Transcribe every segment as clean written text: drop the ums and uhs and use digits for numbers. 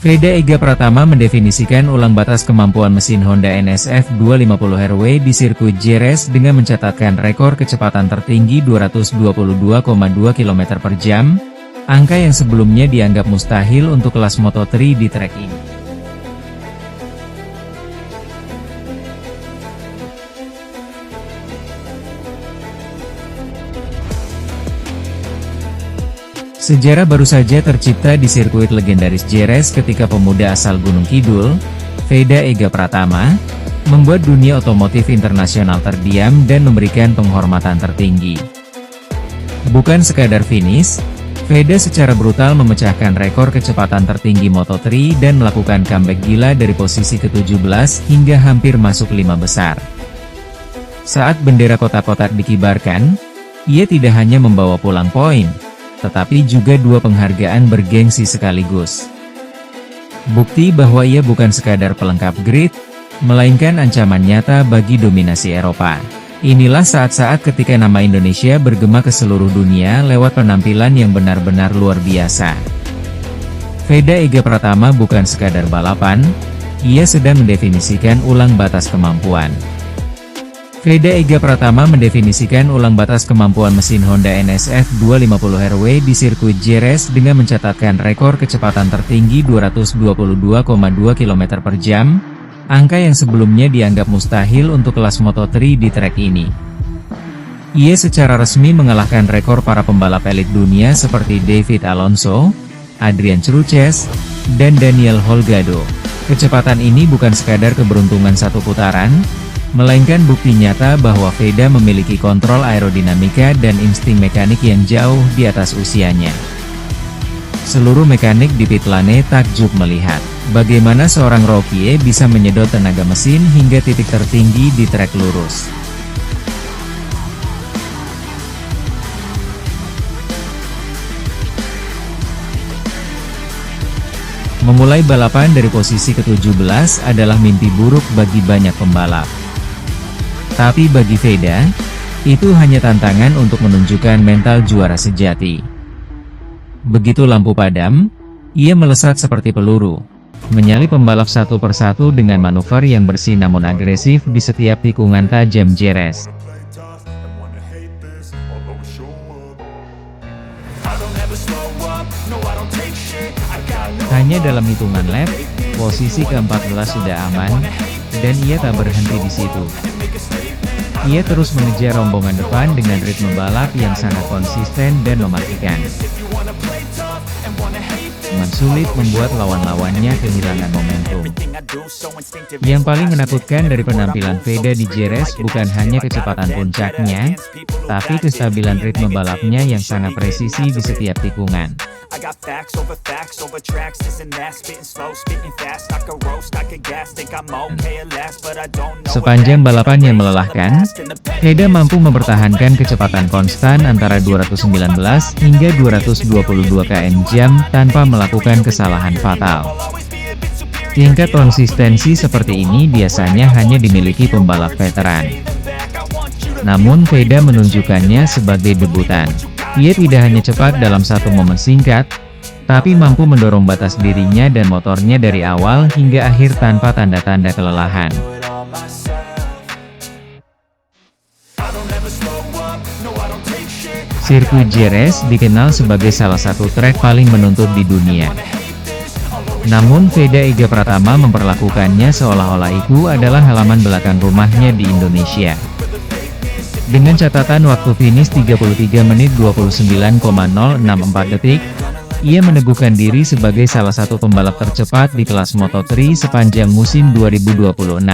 Veda Ega Pratama mendefinisikan ulang batas kemampuan mesin Honda NSF 250RW di sirkuit Jerez dengan mencatatkan rekor kecepatan tertinggi 222,2 km per jam, angka yang sebelumnya dianggap mustahil untuk kelas Moto3 di trek ini. Sejarah baru saja tercipta di sirkuit legendaris Jerez ketika pemuda asal Gunung Kidul, Veda Ega Pratama, membuat dunia otomotif internasional terdiam dan memberikan penghormatan tertinggi. Bukan sekadar finish, Veda secara brutal memecahkan rekor kecepatan tertinggi Moto3 dan melakukan comeback gila dari posisi ke-17 hingga hampir masuk 5 besar. Saat bendera kotak-kotak dikibarkan, ia tidak hanya membawa pulang poin, tetapi juga 2 penghargaan bergengsi sekaligus. Bukti bahwa ia bukan sekadar pelengkap grid, melainkan ancaman nyata bagi dominasi Eropa. Inilah saat-saat ketika nama Indonesia bergema ke seluruh dunia lewat penampilan yang benar-benar luar biasa. Veda Ega Pratama bukan sekadar balapan, ia sedang mendefinisikan ulang batas kemampuan. Veda Ega Pratama mendefinisikan ulang batas kemampuan mesin Honda NSF 250RW di sirkuit Jerez dengan mencatatkan rekor kecepatan tertinggi 222,2 km per jam, angka yang sebelumnya dianggap mustahil untuk kelas Moto3 di trek ini. Ia secara resmi mengalahkan rekor para pembalap elit dunia seperti David Alonso, Adrian Chruches, dan Daniel Holgado. Kecepatan ini bukan sekadar keberuntungan satu putaran, melainkan bukti nyata bahwa Veda memiliki kontrol aerodinamika dan insting mekanik yang jauh di atas usianya. Seluruh mekanik di pit lane takjub melihat bagaimana seorang rookie bisa menyedot tenaga mesin hingga titik tertinggi di trek lurus. Memulai balapan dari posisi ke-17 adalah mimpi buruk bagi banyak pembalap. Tapi bagi Veda, itu hanya tantangan untuk menunjukkan mental juara sejati. Begitu lampu padam, ia melesat seperti peluru, menyalip pembalap satu persatu dengan manuver yang bersih namun agresif di setiap tikungan tajam Jerez. Hanya dalam hitungan lap, posisi ke-14 sudah aman, dan ia tak berhenti di situ. Ia terus mengejar rombongan depan dengan ritme balap yang sangat konsisten dan mematikan. Sulit membuat lawan-lawannya kehilangan momentum. Yang paling menakutkan dari penampilan Veda di Jerez bukan hanya kecepatan puncaknya, tapi kestabilan ritme balapnya yang sangat presisi di setiap tikungan. Sepanjang balapan yang melelahkan, Veda mampu mempertahankan kecepatan konstan antara 219 hingga 222 km/jam tanpa melakukan kesalahan fatal. Tingkat konsistensi seperti ini biasanya hanya dimiliki pembalap veteran. Namun Veda menunjukkannya sebagai debutan. Ia tidak hanya cepat dalam satu momen singkat, tapi mampu mendorong batas dirinya dan motornya dari awal hingga akhir tanpa tanda-tanda kelelahan. Sirkuit Jerez dikenal sebagai salah satu trek paling menuntut di dunia. Namun Veda Ega Pratama memperlakukannya seolah-olah itu adalah halaman belakang rumahnya di Indonesia. Dengan catatan waktu finish 33 menit 29,064 detik, ia meneguhkan diri sebagai salah satu pembalap tercepat di kelas Moto3 sepanjang musim 2026.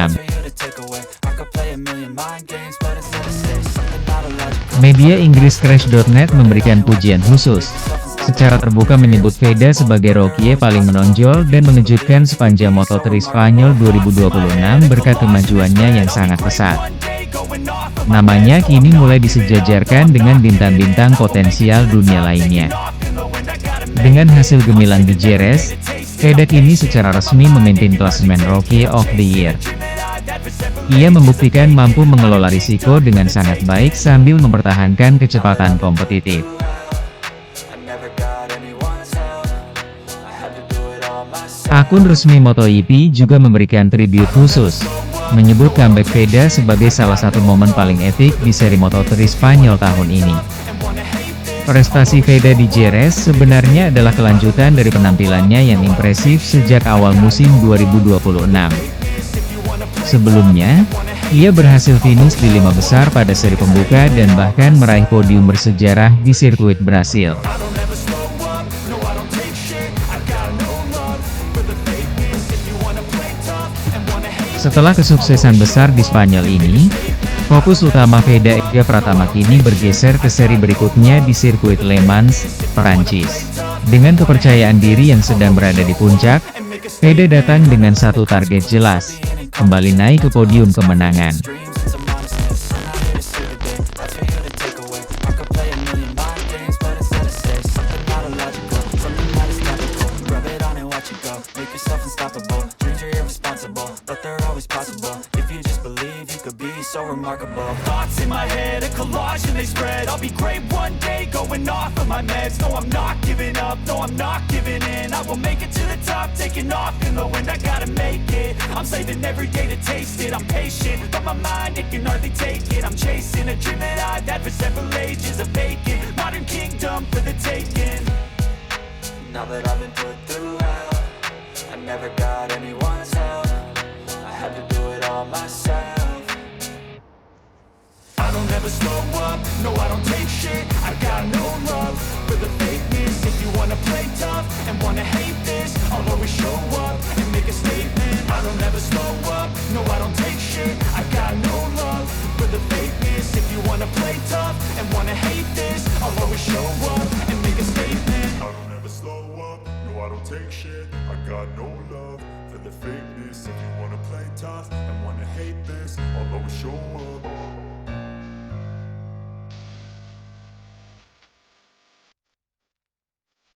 Media Inggris Crash.net memberikan pujian khusus. Secara terbuka menyebut Veda sebagai rookie paling menonjol dan mengejutkan sepanjang Moto3 Spanyol 2026 berkat kemajuannya yang sangat pesat. Namanya kini mulai disejajarkan dengan bintang-bintang potensial dunia lainnya. Dengan hasil gemilang di Jerez, Veda kini secara resmi memimpin klasemen Rookie of the Year. Ia membuktikan mampu mengelola risiko dengan sangat baik sambil mempertahankan kecepatan kompetitif. Akun resmi MotoGP juga memberikan tribute khusus, menyebut comeback Veda sebagai salah satu momen paling epik di seri Moto3 Spanyol tahun ini. Prestasi Veda di Jerez sebenarnya adalah kelanjutan dari penampilannya yang impresif sejak awal musim 2026. Sebelumnya, ia berhasil finish di 5 besar pada seri pembuka dan bahkan meraih podium bersejarah di sirkuit Brasil. Setelah kesuksesan besar di Spanyol ini, fokus utama Veda Ega Pratama kini bergeser ke seri berikutnya di sirkuit Le Mans, Perancis. Dengan kepercayaan diri yang sedang berada di puncak, Veda datang dengan satu target jelas, kembali naik ke podium kemenangan. So remarkable. Thoughts in my head, a collage and they spread. I'll be great one day, going off of my meds. No, I'm not giving up, no, I'm not giving in. I will make it to the top, taking off in the wind. I gotta make it, I'm saving every day to taste it. I'm patient, but my mind, it can hardly take it. I'm chasing a dream that I've had for several ages. A vacant, modern kingdom for the taking. Now that I've been put through hell, I never got anyone's help. I had to do it all myself. I don't ever slow up, no I don't take shit. I got no love for the fakeness. If you wanna play tough and wanna hate this, I'll always show up and make a statement. I don't ever slow up, no I don't take shit. I got no love for the fakeness. If you wanna play tough and wanna hate this, I'll always show up and make a statement. I don't ever slow up, no I don't take shit. I got no love for the fakeness. If you wanna